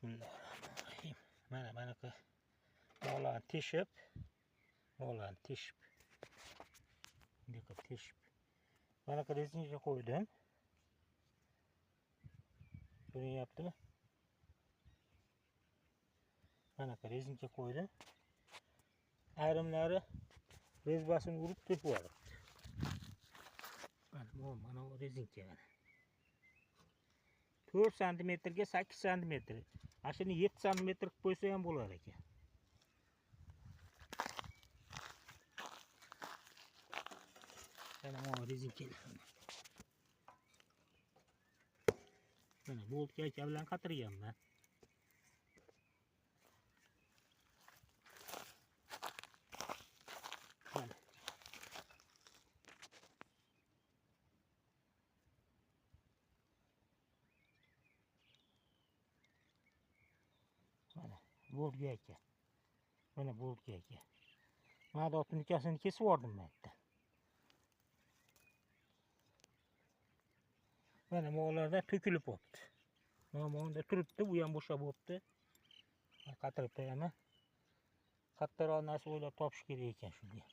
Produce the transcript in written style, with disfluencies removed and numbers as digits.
Bismillahirrahmanirrahim. Mana mo'larni teshib, bunday qilib teshib, mana rezinkaga qo'ydim. Ko'ryaptimi? Mana rezinka qo'ydim. Ayrimlari rezbasini urib to'kib yuboribdi. Mana bu rezinka mana. 4 cm ga 8 cm. Ashuni 7 cm qilib qo'ysa ham bo'lar ekan. Mana bu rezinkalar. Mana boltga bilan qatirganman. Mana boltga ekan. Mana boltga ekan. Mana dotning ikkasini kesib yubordim men yerda. Mana mo'larda to'kilib qolibdi. Mana bunda turibdi, bu ham bo'shab bo'libdi. Qatirib qo'yaman. Kattaroq narsa o'ylab topish kerak ekan shunga.